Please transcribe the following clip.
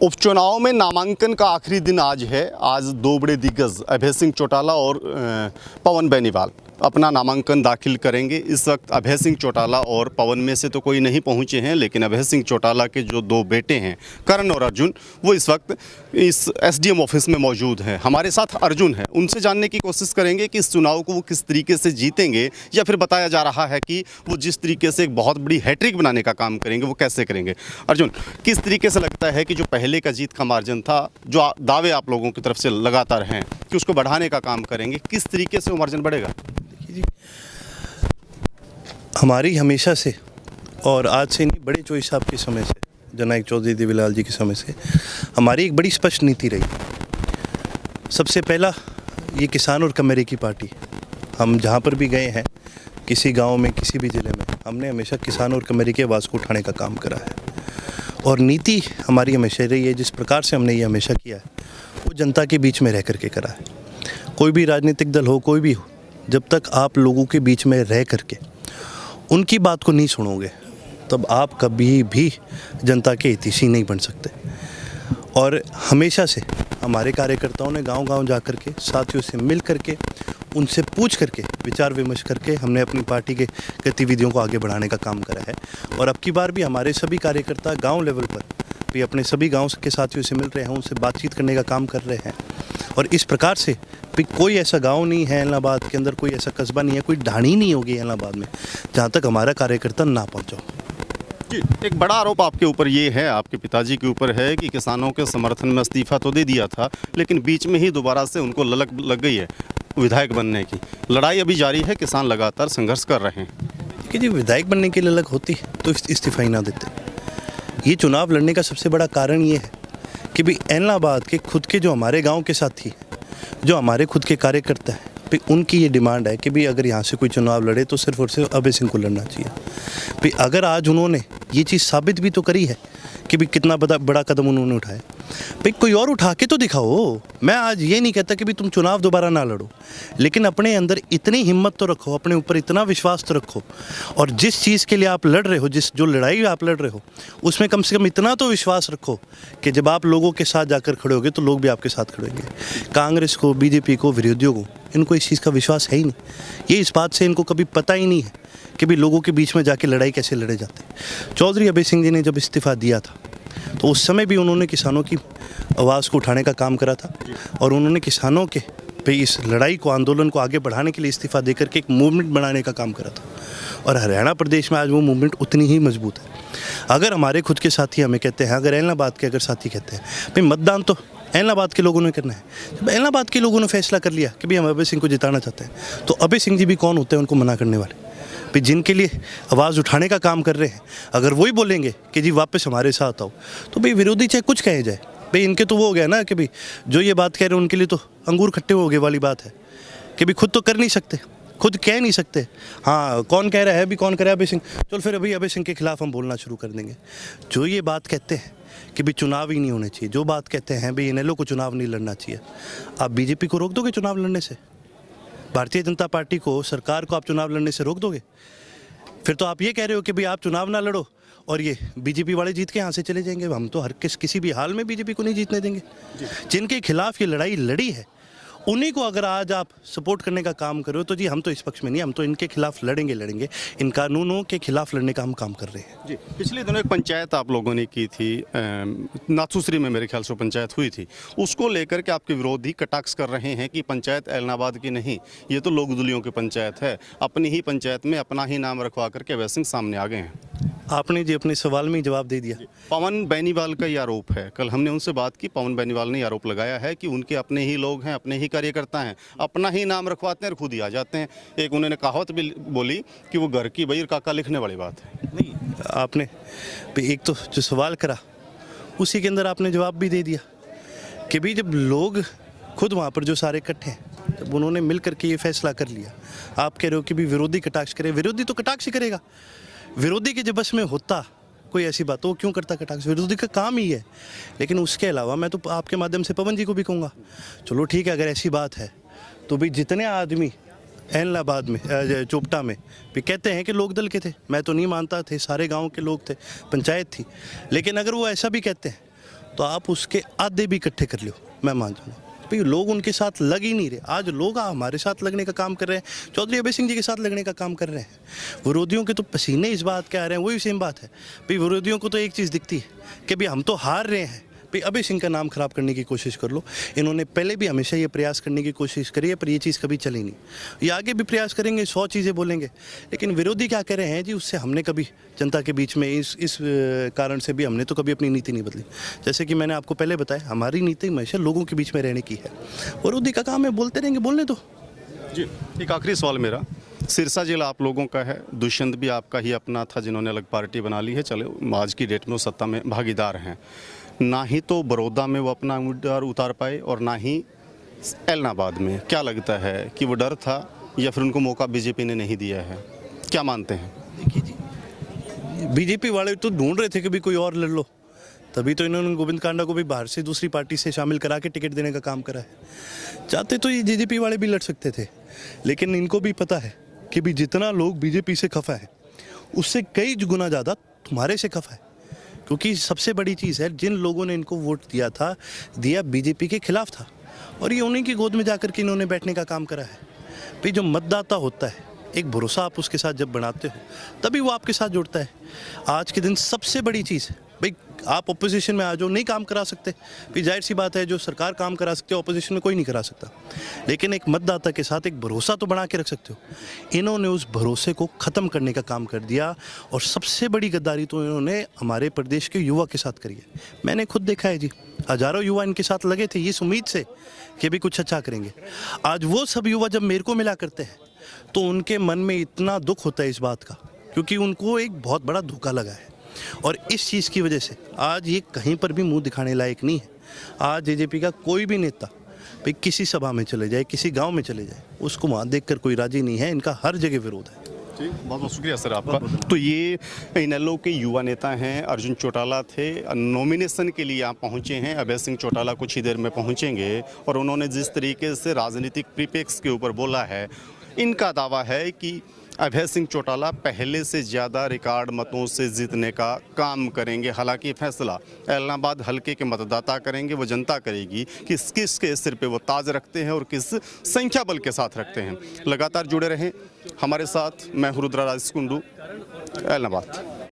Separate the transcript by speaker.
Speaker 1: उपचुनाव में नामांकन का आखिरी दिन आज है। आज दो बड़े दिग्गज अभय सिंह चौटाला और पवन बेनीवाल अपना नामांकन दाखिल करेंगे। इस वक्त अभय सिंह चौटाला और पवन में से तो कोई नहीं पहुंचे हैं, लेकिन अभय सिंह चौटाला के जो दो बेटे हैं करण और अर्जुन, वो इस वक्त इस एसडीएम ऑफिस में मौजूद हैं। हमारे साथ अर्जुन है, उनसे जानने की कोशिश करेंगे कि इस चुनाव को वो किस तरीके से जीतेंगे, या फिर बताया जा रहा है कि वो जिस तरीके से एक बहुत बड़ी हैट्रिक बनाने का काम करेंगे वो कैसे करेंगे। अर्जुन, किस तरीके से लगता है कि जो पहले का जीत का मार्जिन था, जो दावे आप लोगों की तरफ से लगातार हैं कि उसको बढ़ाने का काम करेंगे, किस तरीके से वो मार्जिन बढ़ेगा?
Speaker 2: हमारी हमेशा से, और आज से नहीं, बड़े चौधरी साहब के समय से, जननायक चौधरी देवीलाल जी के समय से हमारी एक बड़ी स्पष्ट नीति रही। सबसे पहला, ये किसान और कमेरे की पार्टी। हम जहाँ पर भी गए हैं, किसी गांव में, किसी भी ज़िले में, हमने हमेशा किसान और कमेरे की आवाज़ को उठाने का काम करा है। और नीति हमारी हमेशा रही है, जिस प्रकार से हमने ये हमेशा किया है वो जनता के बीच में रह करके करा है। कोई भी राजनीतिक दल हो, कोई भी हो, जब तक आप लोगों के बीच में रह करके उनकी बात को नहीं सुनोगे, तब आप कभी भी जनता के हितैषी नहीं बन सकते। और हमेशा से हमारे कार्यकर्ताओं ने गांव-गांव जा कर के, साथियों से मिल करके, उनसे पूछ करके, विचार विमर्श करके हमने अपनी पार्टी के गतिविधियों को आगे बढ़ाने का काम करा है। और अब की बार भी हमारे सभी कार्यकर्ता गांव लेवल पर भी अपने सभी गांव के साथियों से मिल रहे हैं, उनसे बातचीत करने का काम कर रहे हैं। और इस प्रकार से भी कोई ऐसा गांव नहीं है इलाहाबाद के अंदर, कोई ऐसा कस्बा नहीं है, कोई ढाणी नहीं होगी इलाहाबाद में जहां तक हमारा कार्यकर्ता ना पहुंचा।
Speaker 1: जी, एक बड़ा आरोप आपके ऊपर ये है, आपके पिताजी के ऊपर है कि किसानों के समर्थन में इस्तीफा तो दे दिया था, लेकिन बीच में ही दोबारा से उनको ललक लग गई है विधायक बनने की। लड़ाई अभी जारी है, किसान लगातार संघर्ष कर रहे हैं।
Speaker 2: देखिए जी, विधायक बनने की ललक होती तो इस्तीफा ही ना देते। ये चुनाव लड़ने का सबसे बड़ा कारण ये है कि भाई इलाहाबाद के खुद के जो हमारे गाँव के साथी, जो हमारे खुद के कार्यकर्ता हैं, भाई उनकी ये डिमांड है कि भाई अगर यहाँ से कोई चुनाव लड़े तो सिर्फ और सिर्फ अभय सिंह को लड़ना चाहिए। भाई अगर आज उन्होंने ये चीज़ साबित भी तो करी है कि भाई कितना बड़ा कदम उन्होंने उठाया, भाई कोई और उठा के तो दिखाओ। मैं आज ये नहीं कहता कि भाई तुम चुनाव दोबारा ना लड़ो, लेकिन अपने अंदर इतनी हिम्मत तो रखो, अपने ऊपर इतना विश्वास तो रखो, और जिस चीज़ के लिए आप लड़ रहे हो, जो लड़ाई आप लड़ रहे हो, उसमें कम से कम इतना तो विश्वास रखो कि जब आप लोगों के साथ जाकर खड़े होगे तो लोग भी आपके साथ खड़े होंगे। कांग्रेस को, बीजेपी को, विरोधियों को, इनको इस चीज़ का विश्वास है ही नहीं। ये इस बात से इनको कभी पता ही नहीं है कि भाई लोगों के बीच में जाके लड़ाई कैसे लड़े जाते हैं। चौधरी अभय सिंह जी ने जब इस्तीफ़ा दिया था तो उस समय भी उन्होंने किसानों की आवाज़ को उठाने का काम करा था, और उन्होंने किसानों के पे इस लड़ाई को, आंदोलन को आगे बढ़ाने के लिए इस्तीफ़ा देकर के एक मूवमेंट बनाने का काम करा था। और हरियाणा प्रदेश में आज वो मूवमेंट उतनी ही मजबूत है। अगर हमारे खुद के साथी हमें कहते हैं, अगर इलाहाबाद के अगर साथी कहते हैं भाई मतदान तो इलाहाबाद के लोगों ने करना है, जब इलाहाबाद के लोगों ने फैसला कर लिया कि भाई हम अभय सिंह को जिताना चाहते हैं, तो अभय सिंह जी भी कौन होते हैं उनको मना करने वाले? भाई जिनके लिए आवाज़ उठाने का काम कर रहे हैं, अगर वही बोलेंगे कि जी वापस हमारे साथ आओ, तो भाई विरोधी चाहे कुछ कहे जाए, भाई इनके तो वो हो गया ना कि भाई जो ये बात कह रहे हैं उनके लिए तो अंगूर खट्टे हो गए वाली बात है कि भाई खुद तो कर नहीं सकते, खुद कह नहीं सकते। हाँ, कौन कह रहा है, भी कौन कह रहा है अभय सिंह, चल फिर अभी अभय सिंह के खिलाफ हम बोलना शुरू कर देंगे। जो ये बात कहते हैं कि भाई चुनाव ही नहीं होने चाहिए, जो बात कहते हैं भाई इनेलो को चुनाव नहीं लड़ना चाहिए, आप बीजेपी को रोक दोगे चुनाव लड़ने से? भारतीय जनता पार्टी को, सरकार को आप चुनाव लड़ने से रोक दोगे? फिर तो आप ये कह रहे हो कि भाई आप चुनाव ना लड़ो और ये बीजेपी वाले जीत के यहाँ से चले जाएंगे। हम तो किसी भी हाल में बीजेपी को नहीं जीतने देंगे। जिनके खिलाफ ये लड़ाई लड़ी है उन्हीं को अगर आज आप सपोर्ट करने का काम करो तो जी हम तो इस पक्ष में नहीं, हम तो इनके खिलाफ लड़ेंगे। इन कानूनों के खिलाफ लड़ने का हम काम कर रहे हैं।
Speaker 1: जी, पिछले दिनों एक पंचायत आप लोगों ने की थी, नाथुश्री में मेरे ख्याल से पंचायत हुई थी, उसको लेकर के आपके विरोधी कटाक्ष कर रहे हैं कि पंचायत इलाहाबाद की नहीं, ये तो लोकदुलियों की पंचायत है। अपनी ही पंचायत में अपना ही नाम रखवा करके अभय सिंह सामने आ गए हैं।
Speaker 2: आपने जी अपने सवाल में ही जवाब दे दिया।
Speaker 1: पवन बेनीवाल का ये आरोप है, कल हमने उनसे बात की, पवन बेनीवाल ने आरोप लगाया है कि उनके अपने ही लोग हैं, अपने ही कार्यकर्ता हैं, अपना ही नाम रखवाते हैं और खुद ही आ जाते हैं। एक उन्होंने कहावत भी बोली कि वो घर की बईर काका लिखने वाली बात है।
Speaker 2: नहीं, आपने एक तो जो सवाल करा उसी के अंदर आपने जवाब भी दे दिया कि भाई जब लोग खुद वहाँ पर जो सारे इकट्ठे हैं, जब उन्होंने मिल करके ये फैसला कर लिया, आप कह रहे हो कि भाई विरोधी कटाक्ष करे। विरोधी तो कटाक्ष ही करेगा। विरोधी के जब बस में होता कोई ऐसी बात, वो क्यों करता कटाक्ष? विरोधी का काम ही है। लेकिन उसके अलावा मैं तो आपके माध्यम से पवन जी को भी कहूँगा, चलो ठीक है, अगर ऐसी बात है तो भाई जितने आदमी इलाहाबाद में, चोपटा में भी कहते हैं कि लोक दल के थे, मैं तो नहीं मानता, थे सारे गांव के लोग थे, पंचायत थी, लेकिन अगर वो ऐसा भी कहते हैं तो आप उसके आधे भी इकट्ठे कर लो, मैं मान जाऊँगा। भाई लोग उनके साथ लग ही नहीं रहे। आज लोग हमारे साथ लगने का काम कर रहे हैं, चौधरी अभय सिंह जी के साथ लगने का काम कर रहे हैं। विरोधियों के तो पसीने इस बात के आ रहे हैं, वही सेम बात है। भाई विरोधियों को तो एक चीज़ दिखती है कि भाई हम तो हार रहे हैं, भाई अभय सिंह का नाम खराब करने की कोशिश कर लो। इन्होंने पहले भी हमेशा ये प्रयास करने की कोशिश करी है, पर ये चीज़ कभी चली नहीं। ये आगे भी प्रयास करेंगे, 100 चीज़ें बोलेंगे, लेकिन विरोधी क्या कह रहे हैं जी, उससे हमने कभी जनता के बीच में इस कारण से भी हमने तो कभी अपनी नीति नहीं बदली। जैसे कि मैंने आपको पहले बताया, हमारी नीति हमेशा लोगों के बीच में रहने की है। विरोधी का काम है बोलते रहेंगे, बोलने दो।
Speaker 1: जी, एक आखिरी सवाल मेरा, सिरसा जिला आप लोगों का है, दुष्यंत भी आपका ही अपना था जिन्होंने अलग पार्टी बना ली है, चलो आज की डेट में वो सत्ता में भागीदार हैं। ना ही तो बड़ौदा में वो अपना उम्मीदवार उतार पाए और ना ही एलनाबाद में। क्या लगता है कि वो डर था या फिर उनको मौका बीजेपी ने नहीं दिया है, क्या मानते हैं?
Speaker 2: देखिए जी, बीजेपी वाले तो ढूंढ रहे थे कि भी कोई और लड़ लो, तभी तो इन्होंने गोविंद कांडा को भी बाहर से दूसरी पार्टी से शामिल करा के टिकट देने का काम करा है। चाहते तो ये बीजेपी वाले भी लड़ सकते थे, लेकिन इनको भी पता है कि भी जितना लोग बीजेपी से खफा है, उससे कई गुना ज़्यादा तुम्हारे से खफा है। क्योंकि सबसे बड़ी चीज़ है, जिन लोगों ने इनको वोट दिया बीजेपी के खिलाफ था, और ये उन्हीं की गोद में जाकर के इन्होंने बैठने का काम करा है। भाई जो मतदाता होता है, एक भरोसा आप उसके साथ जब बनाते हो, तभी वो आपके साथ जुड़ता है। आज के दिन सबसे बड़ी चीज़ है, भाई आप अपोजिशन में आ जाओ, नहीं काम करा सकते, फिर जाहिर सी बात है जो सरकार काम करा सकते हो अपोजिशन में कोई नहीं करा सकता, लेकिन एक मतदाता के साथ एक भरोसा तो बना के रख सकते हो। इन्होंने उस भरोसे को ख़त्म करने का काम कर दिया, और सबसे बड़ी गद्दारी तो इन्होंने हमारे प्रदेश के युवा के साथ करी है। मैंने खुद देखा है जी, हज़ारों युवा इनके साथ लगे थे इस उम्मीद से कि भी कुछ अच्छा करेंगे। आज वो सब युवा जब मेरे को मिला करते हैं तो उनके मन में इतना दुख होता है इस बात का, क्योंकि उनको एक बहुत बड़ा धोखा लगा है, और इस चीज़ की वजह से आज ये कहीं पर भी मुंह दिखाने लायक नहीं है। आज जेजेपी का कोई भी नेता भाई किसी सभा में चले जाए, किसी गांव में चले जाए, उसको वहाँ देखकर कोई राजी नहीं है। इनका हर जगह विरोध है।
Speaker 1: जी, बहुत बहुत शुक्रिया सर आपका। तो ये इनेलो के युवा नेता हैं, अर्जुन चौटाला थे, नॉमिनेशन के लिए यहाँ पहुँचे हैं। अभय सिंह चौटाला कुछ ही देर में पहुँचेंगे, और उन्होंने जिस तरीके से राजनीतिक परिप्रेक्ष्य के ऊपर बोला है, इनका दावा है कि अभय सिंह चौटाला पहले से ज़्यादा रिकॉर्ड मतों से जीतने का काम करेंगे। हालांकि फैसला एलनाबाद हल्के के मतदाता करेंगे, वो जनता करेगी कि किस के सिर पे वो ताज रखते हैं और किस संख्या बल के साथ रखते हैं। लगातार जुड़े रहें हमारे साथ। मैं रुद्रा राज कुंडू, एलनाबाद।